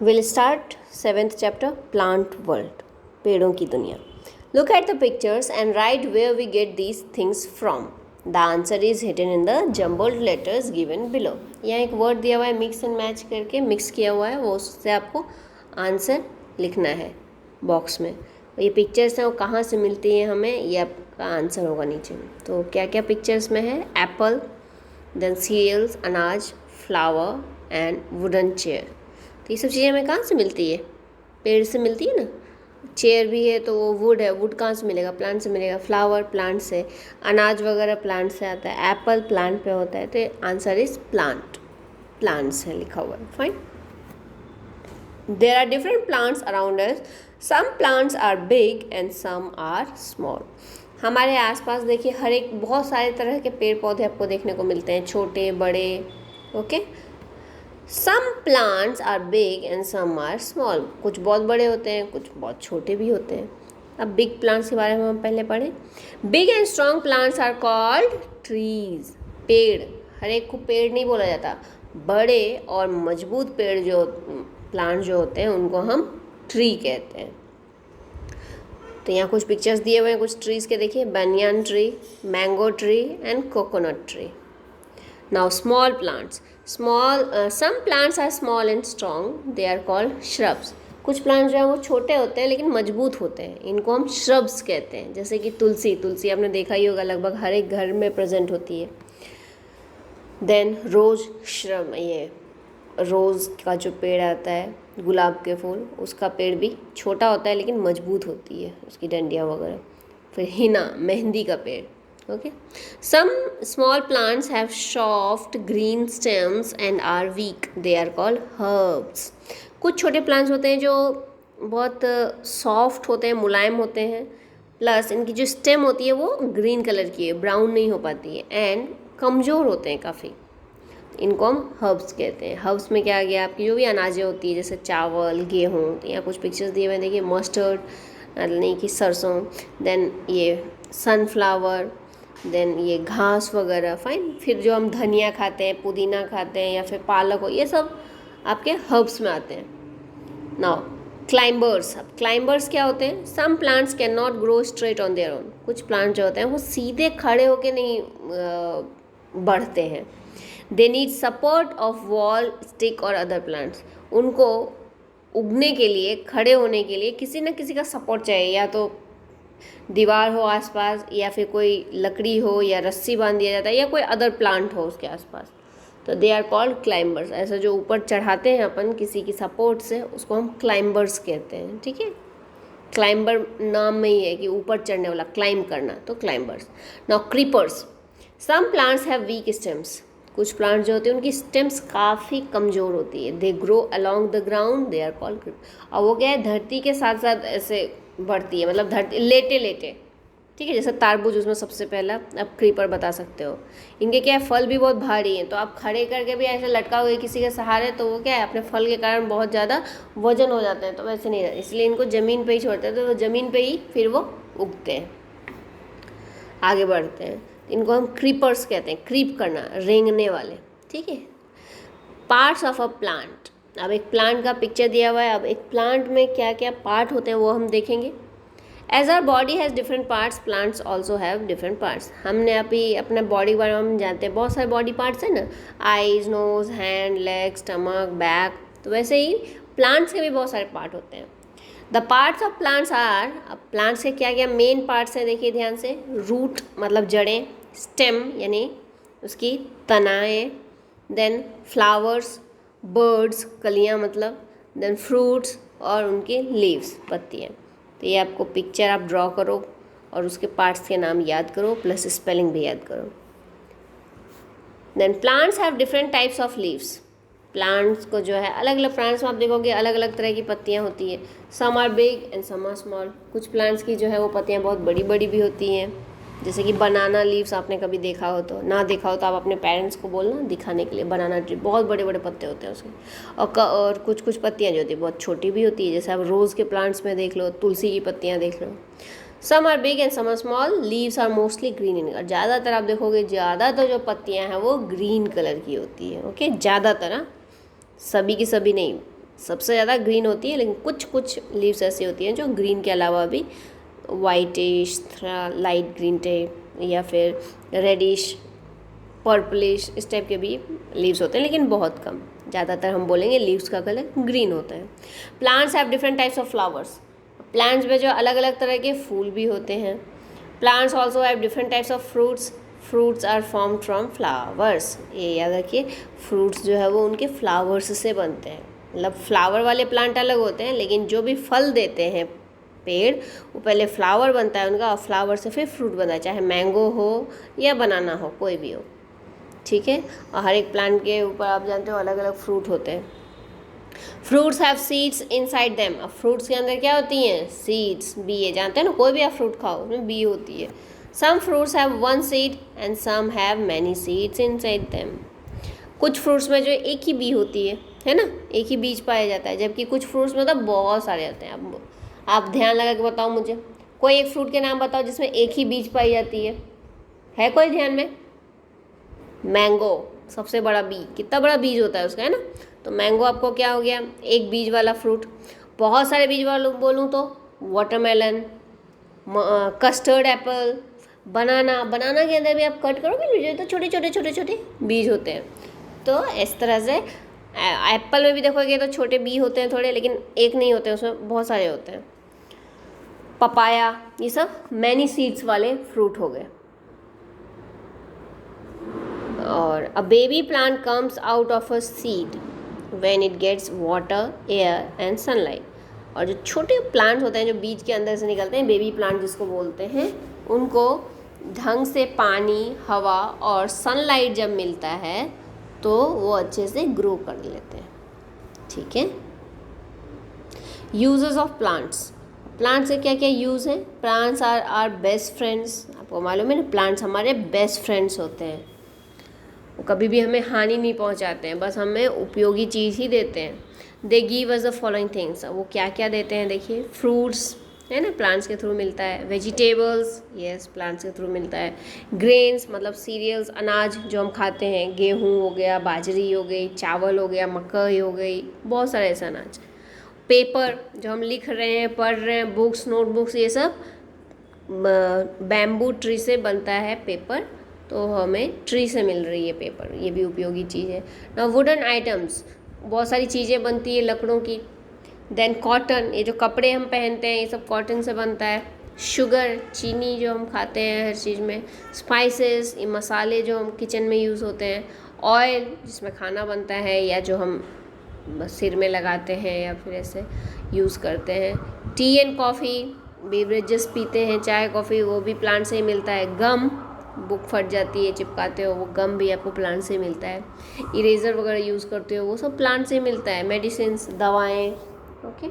We'll start 7th chapter, Plant World, पेड़ों की दुनिया. Look at the pictures and write where we get these things from. The answer is hidden in the jumbled letters given below. यहाँ एक word दिया हुआ है, mix and match करके mix किया हुआ है, वो उससे आपको आंसर लिखना है बॉक्स में. ये पिक्चर्स हैं वो कहाँ से मिलती हैं हमें, ये आपका आंसर होगा नीचे. तो क्या क्या पिक्चर्स में है? एप्पल, देन सीरियल्स, अनाज, फ्लावर एंड वुडन चेयर. तो ये सब चीज़ें हमें कहाँ से मिलती है? पेड़ से मिलती है ना. चेयर भी है तो वो वुड है, वुड कहाँ से मिलेगा? प्लांट से मिलेगा. फ्लावर प्लांट से, अनाज वगैरह प्लांट से आता है, एप्पल प्लांट पे होता है. तो आंसर इज प्लांट, प्लांट्स है लिखा हुआ है. Fine. There are different plants around us. Some plants are big and some are small. हमारे आसपास देखिए हर एक बहुत सारे तरह के पेड़ पौधे आपको देखने को मिलते हैं, छोटे बड़े. Okay. Some plants are big and some are small. कुछ बहुत बड़े होते हैं, कुछ बहुत छोटे भी होते हैं. अब बिग प्लांट्स के बारे में हम पहले पढ़ें. Big and strong plants are called trees. पेड़, हर एक को पेड़ नहीं बोला जाता. बड़े और मजबूत पेड़ जो प्लांट जो होते हैं उनको हम ट्री कहते हैं. तो यहाँ कुछ पिक्चर्स दिए हुए हैं कुछ ट्रीज के. देखिए, banyan tree, mango tree and coconut tree. Now small plants. Some plants are small and strong. They are called shrubs. कुछ प्लांट्स जो है वो छोटे होते हैं लेकिन मजबूत होते हैं, इनको हम shrubs कहते हैं. जैसे कि तुलसी. तुलसी आपने देखा ही होगा, लगभग हर एक घर में प्रेजेंट होती है. देन रोज shrub, ये रोज़ का जो पेड़ आता है, गुलाब के फूल, उसका पेड़ भी छोटा होता है लेकिन मजबूत होती है उसकी डंडियाँ वगैरह. फिर हिना, मेहंदी का पेड़. Okay. Some small plants have soft green stems and are weak. They are called herbs. कुछ छोटे प्लांट्स होते हैं जो बहुत सॉफ्ट होते हैं, मुलायम होते हैं, प्लस इनकी जो स्टेम होती है वो ग्रीन कलर की है, ब्राउन नहीं हो पाती है, एंड कमज़ोर होते हैं काफ़ी. इनको हम हर्ब्स कहते हैं. हर्ब्स में क्या आ गया? आपकी जो भी अनाजें होती है जैसे चावल, गेहूँ. तो यहाँ कुछ पिक्चर्स दिए हुए हैं, देखिए मस्टर्ड यानी कि सरसों, देन ये सनफ्लावर, देन ये घास वगैरह. फाइन. फिर जो हम धनिया खाते हैं, पुदीना खाते हैं या फिर पालक हो, ये सब आपके हर्ब्स में आते हैं. Now climbers. अब क्लाइंबर्स क्या होते हैं? Some plants can not grow straight on their own. कुछ प्लांट जो होते हैं वो सीधे खड़े होके नहीं बढ़ते हैं. They need support of wall, stick और अदर प्लांट्स. उनको उगने के लिए, खड़े होने के लिए किसी न किसी का सपोर्ट चाहिए, या तो दीवार हो आसपास, या फिर कोई लकड़ी हो, या रस्सी बांध दिया जाता है, या कोई अदर प्लांट हो उसके आसपास. तो दे आर कॉल्ड क्लाइंबर्स. ऐसा जो ऊपर चढ़ाते हैं अपन किसी की सपोर्ट से, उसको हम क्लाइंबर्स कहते हैं. ठीक है. क्लाइंबर नाम में ही है कि ऊपर चढ़ने वाला, क्लाइंब करना, तो climbers. Now creepers. Some plants have weak stems. कुछ प्लांट जो होते हैं उनकी स्टेम्स काफ़ी कमज़ोर होती है. They grow along the ground. They are called creeper. और वो क्या है, धरती के साथ साथ ऐसे बढ़ती है, मतलब धरती लेटे लेटे. ठीक है. जैसे तारबूज, उसमें सबसे पहला आप क्रीपर बता सकते हो. इनके क्या है, फल भी बहुत भारी हैं, तो आप खड़े करके भी ऐसे लटकाओगे किसी के सहारे, तो वो क्या है, अपने फल के कारण बहुत ज़्यादा वजन हो जाते हैं. तो वैसे नहीं रहता, इसलिए इनको ज़मीन पे ही छोड़ते हैं. तो वो ज़मीन पे ही फिर वो उगते हैं, आगे बढ़ते हैं. इनको हम क्रीपर्स कहते हैं. क्रीप करना, रेंगने वाले. ठीक है. Parts of a plant. अब एक प्लांट का पिक्चर दिया हुआ है. अब एक प्लांट में क्या क्या पार्ट होते हैं वो हम देखेंगे. As our body has different parts, plants also have different parts. हमने अभी अपने बॉडी के बारे में हम जानते हैं, बहुत सारे बॉडी पार्ट्स हैं ना. Eyes, nose, hand, leg, stomach, back. तो वैसे ही प्लांट्स के भी बहुत सारे पार्ट होते हैं. The parts of plants are. अब प्लांट्स के क्या क्या मेन पार्ट्स हैं देखिए ध्यान से. रूट मतलब जड़ें, स्टेम यानी उसकी तनाएँ, देन फ्लावर्स, बर्ड्स कलियाँ मतलब, देन फ्रूट्स और उनके लीव्स पत्तियाँ. तो ये आपको पिक्चर आप ड्रॉ करो और उसके पार्ट्स के नाम याद करो, प्लस स्पेलिंग भी याद करो. Then plants have different types of leaves. Plants को जो है अलग अलग प्लांट्स में आप देखोगे अलग अलग तरह की पत्तियाँ होती है. Some are big and some are small. कुछ प्लांट्स की जो है वो पत्तियाँ बहुत बड़ी बड़ी भी होती हैं, जैसे कि बनाना लीव्स. आपने कभी देखा हो तो, ना देखा हो तो आप अपने पेरेंट्स को बोलना दिखाने के लिए. बनाना ट्री बहुत बड़े बड़े पत्ते होते हैं उसके. और कुछ कुछ पत्तियाँ जो होती है बहुत छोटी भी होती है, जैसे आप रोज़ के प्लांट्स में देख लो, तुलसी की पत्तियाँ देख लो. Some are big and some are small. Leaves are mostly green in. और ज़्यादातर आप देखोगे, ज़्यादातर जो पत्तियाँ हैं वो ग्रीन कलर की होती है. ओके. ज़्यादातर, सभी की सभी नहीं, सबसे ज़्यादा ग्रीन होती है, लेकिन कुछ कुछ लीव्स ऐसी होती हैं जो ग्रीन के अलावा भी वाइटिश, लाइट ग्रीन टाइप या फिर रेडिश, पर्पलिश इस टाइप के भी लीव्स होते हैं, लेकिन बहुत कम। ज़्यादातर हम बोलेंगे लीव्स का कलर ग्रीन होता है। Plants have different types of flowers. Plants में जो अलग अलग तरह के फूल भी होते हैं। Plants also have different types of fruits. Fruits are formed from flowers. ये याद रखिए, फ्रूट्स जो है वो उनके फ्लावर्स से बनते हैं। मतलब फ्लावर वाले प्लांट अलग होते हैं, लेकिन जो भी फल देते हैं पेड़, वो पहले फ्लावर बनता है उनका, और फ्लावर से फिर फ्रूट बनता है, चाहे मैंगो हो या बनाना हो, कोई भी हो, ठीक है। और हर एक प्लांट के ऊपर आप जानते हो अलग अलग फ्रूट होते हैं। Fruits have seeds inside them. अब फ्रूट्स के अंदर क्या होती हैं? Seeds, BA. जानते हैं ना, कोई भी आप फ्रूट खाओ उसमें बी होती है। Some fruits have one seed and some have many seeds inside them. कुछ फ्रूट्स में जो एक ही बी होती है ना, एक ही बीज पाया जाता है, जबकि कुछ फ्रूट्स में तो बहुत सारे होते हैं। अब आप ध्यान लगा के बताओ मुझे, कोई एक फ्रूट के नाम बताओ जिसमें एक ही बीज पाई जाती है कोई ध्यान में? मैंगो, सबसे बड़ा बी, कितना बड़ा बीज होता है उसका, है ना। तो मैंगो आपको क्या हो गया? एक बीज वाला फ्रूट। बहुत सारे बीज वाला बोलूँ तो वाटरमेलन, कस्टर्ड एप्पल, बनाना। बनाना के अंदर भी आप कट करोगे तो छोटे छोटे छोटे छोटे बीज होते हैं। तो इस तरह से एप्पल में भी देखोगे तो छोटे बी होते हैं थोड़े, लेकिन एक नहीं होते, उसमें बहुत सारे होते हैं। पपाया, ये सब मैनी सीड्स वाले फ्रूट हो गए। और a baby plant comes out of a seed when it gets water, air and sunlight. और जो छोटे प्लांट्स होते हैं जो बीज के अंदर से निकलते हैं, बेबी प्लांट जिसको बोलते हैं, उनको ढंग से पानी, हवा और सनलाइट जब मिलता है तो वो अच्छे से ग्रो कर लेते हैं, ठीक है। Uses of plants. प्लांट्स से क्या क्या यूज़ है? Plants are are best friends. आपको मालूम है ना, प्लांट्स हमारे बेस्ट फ्रेंड्स होते हैं। वो कभी भी हमें हानि नहीं पहुंचाते हैं, बस हमें उपयोगी चीज़ ही देते हैं। They give us the following things. वो क्या क्या देते हैं देखिए, फ्रूट्स है ना, प्लांट्स के थ्रू मिलता है। वेजिटेबल्स, यस, प्लांट्स के थ्रू मिलता है। ग्रेन्स मतलब सीरियल्स, अनाज जो हम खाते हैं, गेहूँ हो गया, बाजरी हो गई, चावल हो गया, मकई हो गई, बहुत सारे ऐसे अनाज। पेपर जो हम लिख रहे हैं, पढ़ रहे हैं, बुक्स, नोटबुक्स, ये सब बैम्बू ट्री से बनता है पेपर, तो हमें ट्री से मिल रही है पेपर, ये भी उपयोगी चीज़ है ना। वुडन आइटम्स, बहुत सारी चीज़ें बनती है लकड़ों की। देन कॉटन, ये जो कपड़े हम पहनते हैं ये सब कॉटन से बनता है। शुगर, चीनी जो हम खाते हैं हर चीज़ में। स्पाइसेस, ये मसाले जो हम किचन में यूज़ होते हैं। ऑयल, जिसमें खाना बनता है या जो हम सिर में लगाते हैं या फिर ऐसे यूज़ करते हैं। टी एंड कॉफ़ी, बेवरेजेस पीते हैं, चाय कॉफ़ी, वो भी प्लांट से ही मिलता है। गम, बुक फट जाती है, चिपकाते हो, वो गम भी आपको प्लांट से मिलता है। इरेज़र वगैरह यूज़ करते हो, वो सब प्लांट से मिलता है। मेडिसिन्स, दवाएं, ओके।